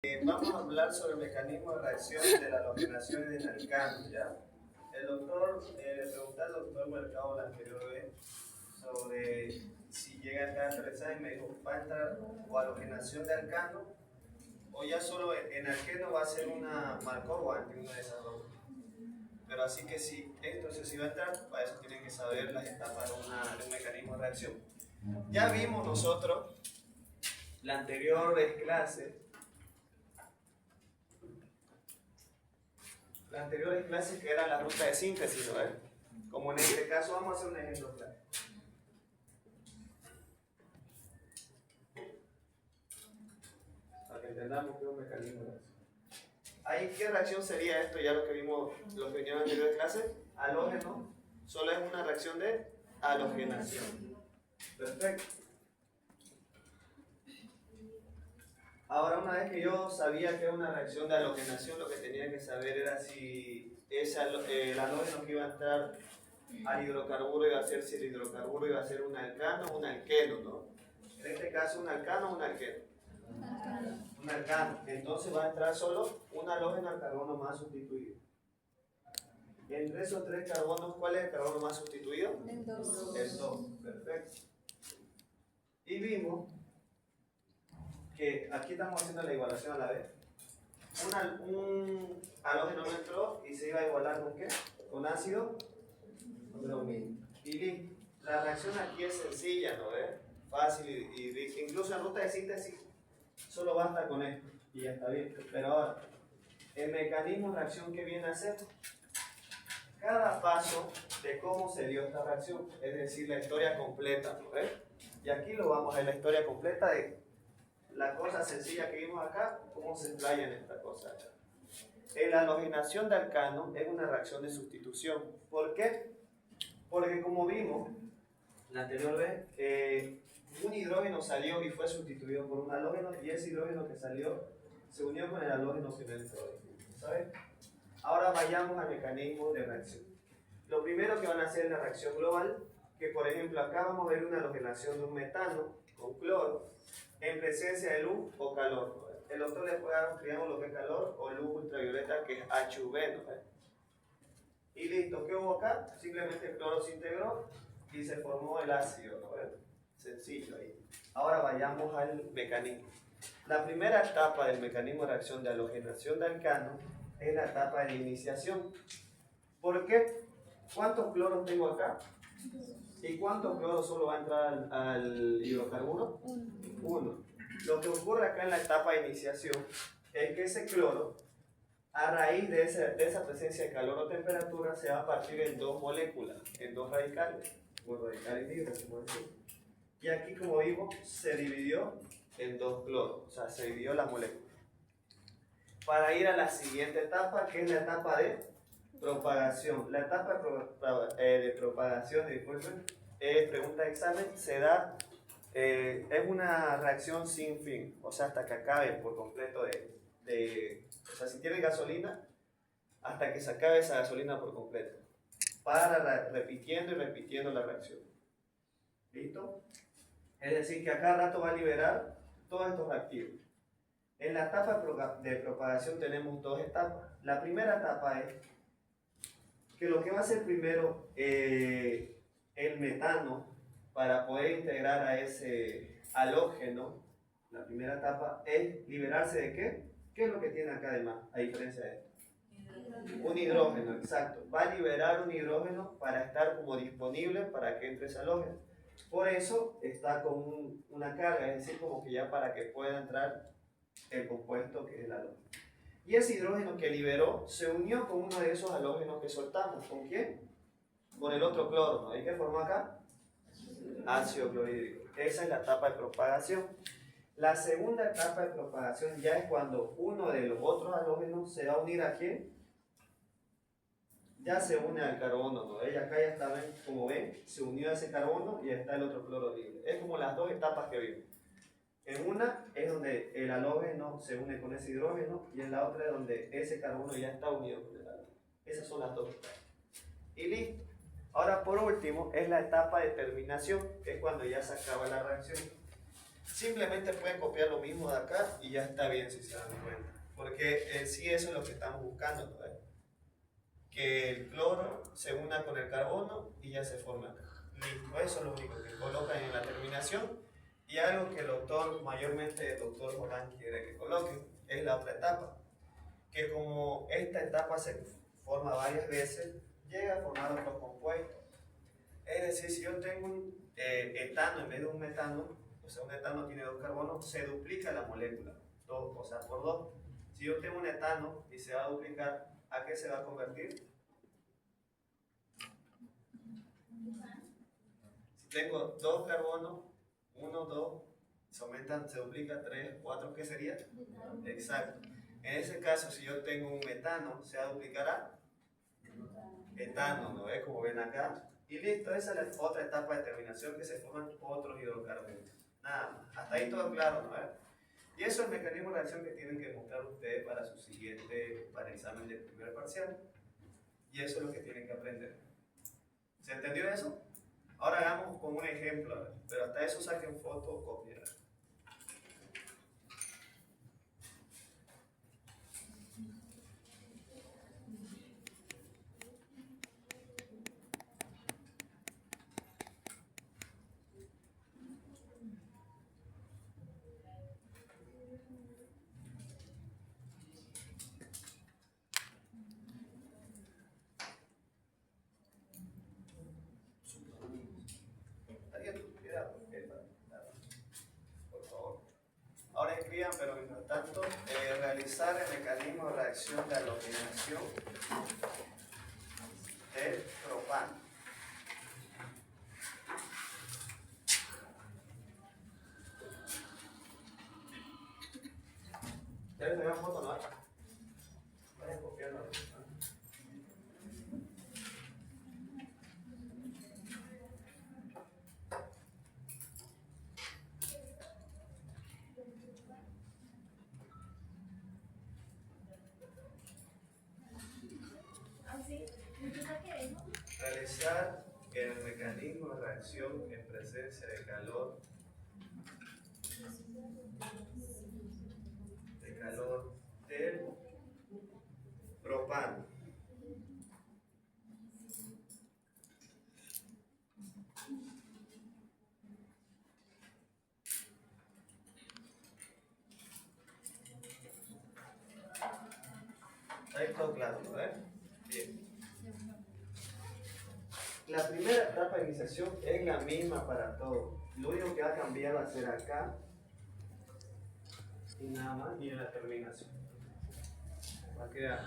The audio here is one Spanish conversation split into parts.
Vamos a hablar sobre el mecanismo de reacción de las halogenaciones en alcanos, ¿ya? El doctor, le pregunté al doctor Mercado la anterior vez sobre si llega a entrar aterrizaje y me dijo, ¿va a entrar o halogenación de alcano o ya solo en alqueno va a ser una marcor o una de esas dos? Pero así que si entonces si va a entrar, para eso tienen que saber las etapas de un mecanismo de reacción. Ya vimos nosotros la anterior clase. Las anteriores clases que era la ruta de síntesis, ¿no? Como en este caso vamos a hacer un ejemplo claro. Para que entendamos que es un mecanismo de reacción. Ahí, ¿qué reacción sería esto? Ya lo que vimos, lo que vinieron en la anterior clase, halógeno, solo es una reacción de halogenación. Perfecto. Ahora, una vez que yo sabía que era una reacción de halogenación, lo que tenía que saber era si el halógeno que iba a entrar al hidrocarburo iba a ser si el hidrocarburo iba a ser un alcano o un alqueno, ¿no? En este caso, un alcano o un alqueno. Un alcano. Entonces va a entrar solo un halógeno al carbono más sustituido. Entre esos tres carbonos, ¿cuál es el carbono más sustituido? El 2. El 2. Perfecto. Y vimos que aquí estamos haciendo la igualación a la vez. Un halógeno no entró y se iba a igualar con qué? Con ácido bromínico. Y listo. La reacción aquí es sencilla, ¿no ves? Fácil y incluso en ruta de síntesis solo basta con esto y ya está bien. Pero ahora, el mecanismo de reacción que viene a ser cada paso de cómo se dio esta reacción, es decir, la historia completa, ¿no ves? Y aquí lo vamos a ver la historia completa de la cosa sencilla que vimos acá, cómo se explaya en esta cosa. La halogenación de alcano es una reacción de sustitución. ¿Por qué? Porque como vimos la anterior vez, un hidrógeno salió y fue sustituido por un halógeno y ese hidrógeno que salió se unió con el halógeno que entró. ¿Sabes? Ahora vayamos al mecanismo de reacción. Lo primero que van a hacer es la reacción global, que por ejemplo acá vamos a ver una halogenación de un metano con cloro en presencia de luz o calor. El doctor le puede dar un triángulo que es calor o luz ultravioleta que es HV, ¿no? Y listo, ¿qué hubo acá? Simplemente el cloro se integró y se formó el ácido, ¿no? Sencillo ahí. Ahora vayamos al mecanismo. La primera etapa del mecanismo de reacción de halogenación de alcano es la etapa de iniciación. ¿Por qué? ¿Cuántos cloros tengo acá? ¿Y cuántos cloros solo va a entrar al hidrocarburo? Uno. Lo que ocurre acá en la etapa de iniciación es que ese cloro, a raíz de esa presencia de calor o temperatura, se va a partir en dos moléculas, en dos radicales, o radicales libres, como decimos. Y aquí, como vimos, se dividió en dos cloros, o sea, se dividió la molécula. Para ir a la siguiente etapa, que es la etapa de propagación. La etapa de propagación, disculpen, pregunta de examen, se da, es una reacción sin fin, o sea, hasta que acabe por completo o sea, si tiene gasolina, hasta que se acabe esa gasolina por completo, para repitiendo y repitiendo la reacción. ¿Listo? Es decir, que a cada rato va a liberar todos estos reactivos. En la etapa de propagación tenemos dos etapas. La primera etapa es que lo que va a hacer primero el metano para poder integrar a ese halógeno, la primera etapa es liberarse de ¿qué? ¿Qué es lo que tiene acá además, a diferencia de esto? Un hidrógeno, exacto. Va a liberar un hidrógeno para estar como disponible para que entre ese halógeno. Por eso está con una carga, es decir, como que ya para que pueda entrar el compuesto que es el halógeno. Y ese hidrógeno que liberó se unió con uno de esos halógenos que soltamos. ¿Con quién? Con el otro cloro, ¿no? ¿Y qué formó acá? Ácido clorhídrico. Esa es la etapa de propagación. La segunda etapa de propagación ya es cuando uno de los otros halógenos se va a unir ¿a quién? Ya se une al carbono, ¿no? Ella acá ya está, como ven, se unió a ese carbono y ya está el otro cloro libre. Es como las dos etapas que vimos. En una es donde el halógeno se une con ese hidrógeno y en la otra es donde ese carbono ya está unido con el halógeno. Esas son las dos etapas. Y listo. Ahora por último es la etapa de terminación, que es cuando ya se acaba la reacción. Simplemente pueden copiar lo mismo de acá y ya está bien si se dan cuenta. Porque en sí eso es lo que estamos buscando, ¿no? Que el cloro se una con el carbono y ya se forma acá. Listo, eso es lo único que colocan en la terminación. Y algo que el doctor, mayormente el doctor Holland quiere que coloquen, es la otra etapa. Que como esta etapa se forma varias veces, llega a formar otros compuestos. Es decir, si yo tengo un etano en vez de un metano, o sea, un etano tiene dos carbonos, se duplica la molécula, o sea, por dos. Si yo tengo un etano y se va a duplicar, ¿a qué se va a convertir? Si tengo dos carbonos, uno, dos, se aumentan, se duplica, 3, 4, ¿qué sería? Exacto. En ese caso, si yo tengo un metano, se va a duplicar a etano, ¿no ves? Como ven acá. Y listo, esa es la otra etapa de terminación, que se forman otros hidrocarburos. Nada más. Hasta ahí todo claro, ¿no ves? Y eso es el mecanismo de reacción que tienen que mostrar ustedes para su siguiente, para el examen del primer parcial. Y eso es lo que tienen que aprender. ¿Se entendió eso? Ahora hagamos con un ejemplo, a ver. Pero hasta eso saquen foto o copia. Ahora escriban, pero mientras tanto, realizar el mecanismo de reacción de halogenación del propano. ¿Ustedes me dan foto, no? Vayan copiando. Realizar el mecanismo de reacción en presencia de calor del propano. Ahí todo claro, ¿no? Bien. La primera etapa de iniciación es la misma para todos. Lo único que va a cambiar va a ser acá y nada más, y en la terminación. Va a quedar,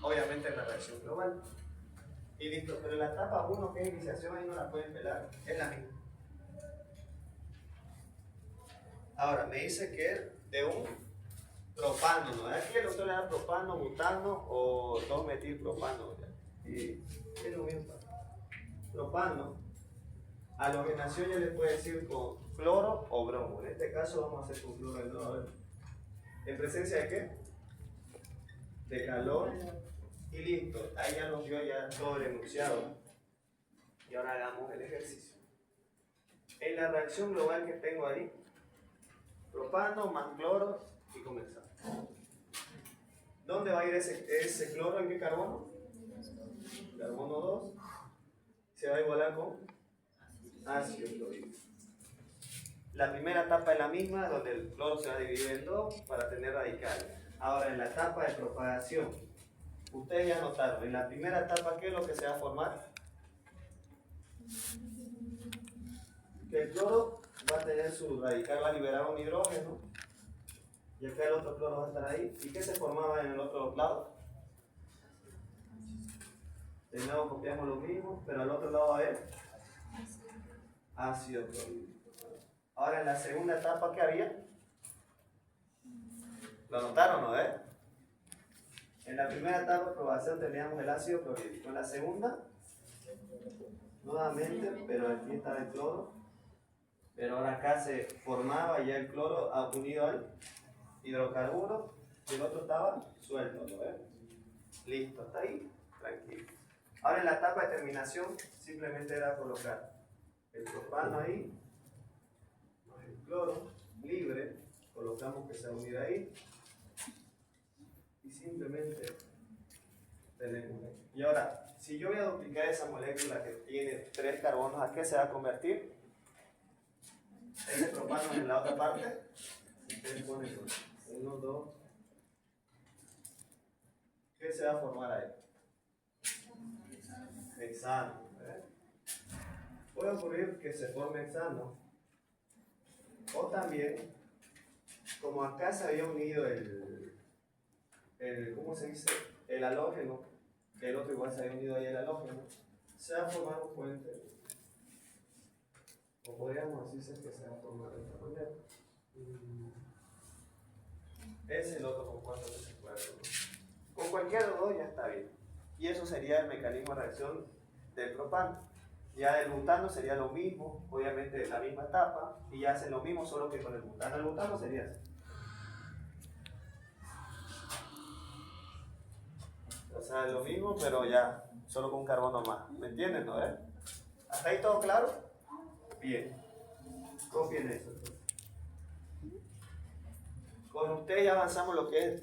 obviamente, en la reacción global. Y listo, pero la etapa 1, que es iniciación, ahí no la pueden pelar, es la misma. Ahora, me dice que es de un propano, ¿no? Aquí el otro le da propano, butano o 2-metilpropano. Y es lo mismo. Propano, halogenación ya le puede decir con cloro o bromo. En este caso vamos a hacer con cloro y bromo. A ver. ¿En presencia de qué? De calor. Y listo. Ahí ya nos dio ya todo el enunciado. Y ahora hagamos el ejercicio. En la reacción global que tengo ahí, propano más cloro y comenzamos. ¿Dónde va a ir ese cloro? ¿En qué carbono? Carbono 2. Se va a igualar con ácido clorhídrico. La primera etapa es la misma, donde el cloro se va a dividir en dos para tener radicales. Ahora, en la etapa de propagación, ustedes ya notaron, en la primera etapa, ¿qué es lo que se va a formar? Que el cloro va a tener su radical, va a liberar un hidrógeno, y acá el otro cloro va a estar ahí. ¿Y qué se formaba en el otro lado? De nuevo copiamos lo mismo, pero al otro lado va a haber ácido clorhídrico. Ahora en la segunda etapa, ¿qué había? ¿Lo notaron, no? En la primera etapa de probación teníamos el ácido clorhídrico. En la segunda, nuevamente, pero aquí estaba el cloro. Pero ahora acá se formaba ya el cloro unido al hidrocarburo y el otro estaba suelto, ¿no? Listo, hasta ahí, tranquilo. Ahora en la etapa de terminación simplemente era colocar el propano ahí, más el cloro, libre, colocamos que se va a unir ahí y simplemente tenemos ahí. Y ahora, si yo voy a duplicar esa molécula que tiene 3 carbonos, ¿a qué se va a convertir? Ese propano en la otra parte. Ustedes ponen 1, 2. ¿Qué se va a formar ahí? Hexano. Puede ocurrir que se forme hexano. O también, como acá se había unido ¿cómo se dice? El halógeno, que el otro igual se había unido ahí el halógeno, se va a formar un puente. O podríamos decirse que se va a formar de esta manera. Es el otro compuesto que se puede formar. Con cualquiera de los dos ya está bien. Y eso sería el mecanismo de reacción del propano. Ya el butano sería lo mismo, obviamente la misma etapa, y ya hacen lo mismo, solo que con el butano. El butano sería así. O sea, lo mismo, pero ya, solo con un carbono más. ¿Me entienden, no? ¿Hasta ahí todo claro? Bien. Copien eso. Con ustedes ya avanzamos lo que es